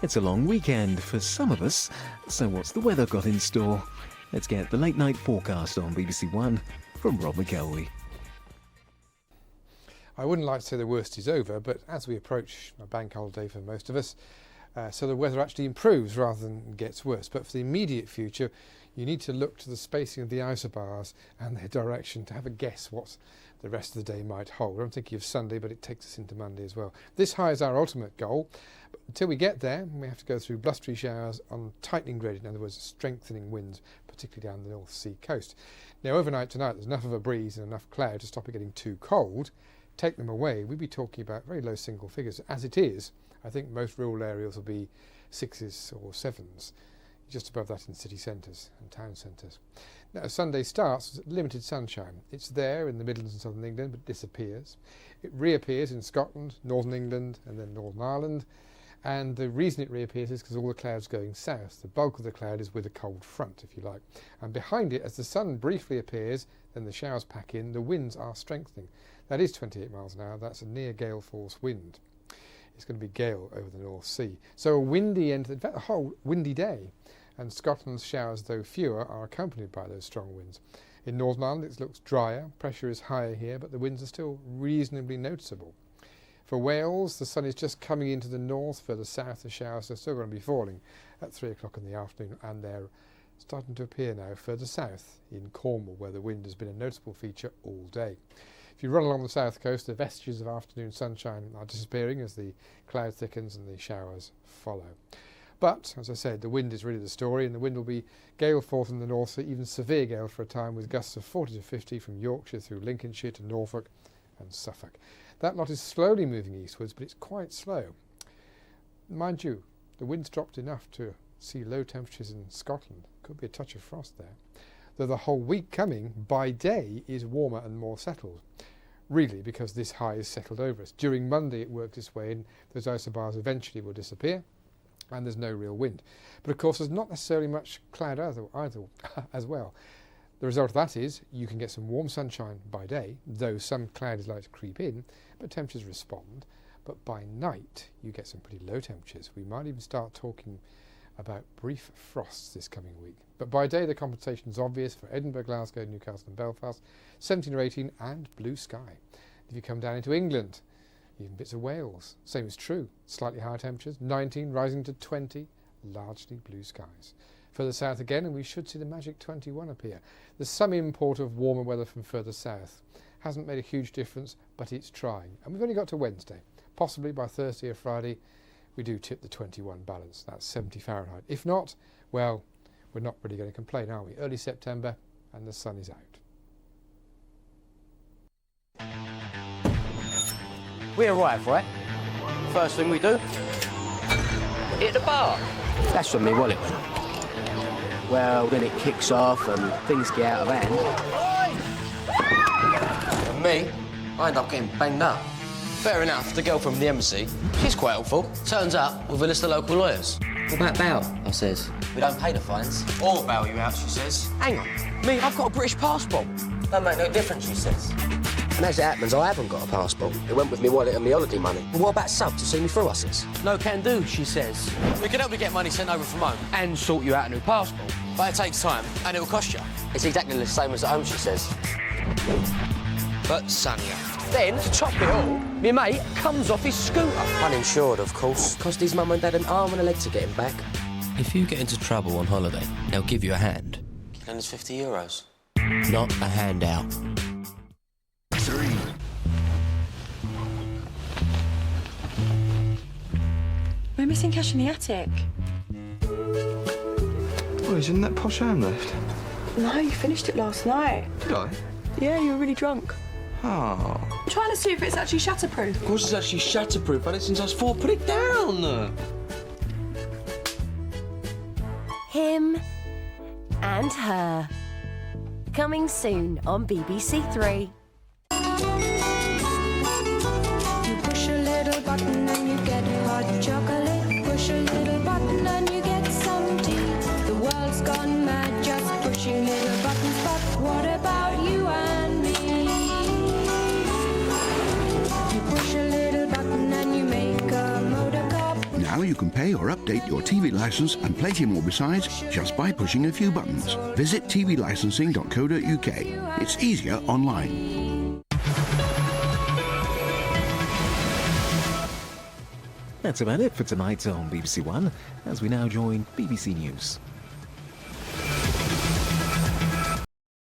It's a long weekend for some of us, so what's the weather got in store? Let's get the late night forecast on BBC One from Rob McElwee. I wouldn't like to say the worst is over, but as we approach a bank holiday for most of us, so the weather actually improves rather than gets worse. But for the immediate future, you need to look to the spacing of the isobars and their direction to have a guess what the rest of the day might hold. I'm thinking of Sunday, but it takes us into Monday as well. This high is our ultimate goal, but until we get there, we have to go through blustery showers on tightening gradient, in other words, strengthening winds, particularly down the North Sea coast. Now, overnight tonight, there's enough of a breeze and enough cloud to stop it getting too cold. Take them away, we'd be talking about very low single figures. As it is, I think most rural areas will be 6s or 7s, just above that in city centres and town centres. Now, Sunday starts with limited sunshine. It's there in the Midlands and Southern England, but disappears. It reappears in Scotland, Northern England, and then Northern Ireland. And the reason it reappears is because all the clouds going south. The bulk of the cloud is with a cold front, if you like. And behind it, as the sun briefly appears, then the showers pack in, the winds are strengthening. That is 28 miles an hour. That's a near gale force wind. It's going to be gale over the North Sea. So a windy end, in fact, a whole windy day. And Scotland's showers, though fewer, are accompanied by those strong winds. In Northern Ireland, it looks drier. Pressure is higher here, but the winds are still reasonably noticeable. For Wales, the sun is just coming into the north. Further south, the showers are still going to be falling at 3 o'clock in the afternoon, and they're starting to appear now further south in Cornwall, where the wind has been a noticeable feature all day. If you run along the south coast, the vestiges of afternoon sunshine are disappearing as the cloud thickens and the showers follow. But, as I said, the wind is really the story, and the wind will be gale force in the north, so even severe gale for a time, with gusts of 40 to 50 from Yorkshire through Lincolnshire to Norfolk and Suffolk. That lot is slowly moving eastwards, but it's quite slow. Mind you, the wind's dropped enough to see low temperatures in Scotland. Could be a touch of frost there. Though the whole week coming, by day, is warmer and more settled. Really, because this high is settled over us. During Monday, it works its way in. Those isobars eventually will disappear, and there's no real wind. But of course, there's not necessarily much cloud either as well. The result of that is you can get some warm sunshine by day, though some cloud is likely to creep in, but temperatures respond. But by night, you get some pretty low temperatures. We might even start talking about brief frosts this coming week. But by day, the compensation is obvious for Edinburgh, Glasgow, Newcastle and Belfast, 17 or 18 and blue sky. If you come down into England, even bits of Wales, same is true. Slightly higher temperatures, 19 rising to 20, largely blue skies. Further south again, and we should see the magic 21 appear. There's some import of warmer weather from further south. Hasn't made a huge difference, but it's trying. And we've only got to Wednesday. Possibly by Thursday or Friday, we do tip the 21 balance. That's 70 Fahrenheit. If not, well, we're not really going to complain, are we? Early September, and the sun is out. We arrive, right? First thing we do, hit the bar. That's when me wallet went. Well, then it kicks off and things get out of hand. And me, I end up getting banged up. Fair enough, the girl from the embassy, she's quite helpful. Turns up with a list of local lawyers. What about bail? I says. We don't pay the fines. Or bail you out, she says. Hang on, me, I've got a British passport. Don't make no difference, she says. And as it happens, I haven't got a passport. It went with me wallet and me holiday money. Well, what about sub to see me through, I says? No can do, she says. We can help you get money sent over from home. And sort you out a new passport. But it takes time, and it'll cost you. It's exactly the same as at home, she says. But sunnier. Then, to top it all, me mate comes off his scooter. Uninsured, of course. Cost his mum and dad an arm and a leg to get him back. If you get into trouble on holiday, they'll give you a hand. And it's €50. Not a handout. 3. We're missing cash in the attic. Oh, he's in that posh ham left. No, you finished it last night. Did I? Yeah, you were really drunk. Oh. I'm trying to see if it's actually shatterproof. Of course it's actually shatterproof. I've had it since I was 4. Put it down! Him and Her. Coming soon on BBC Three. You push a little button and you get hot chocolate. Push a little button and you get some tea. The world's gone mad just pushing little buttons, but what about you and me? You push a little button and you make a motor car. Now Now you can pay or update your TV licence and plenty more besides just by pushing a few buttons. Visit tvlicensing.co.uk. It's easier online. That's about it for tonight on BBC One, as we now join BBC News.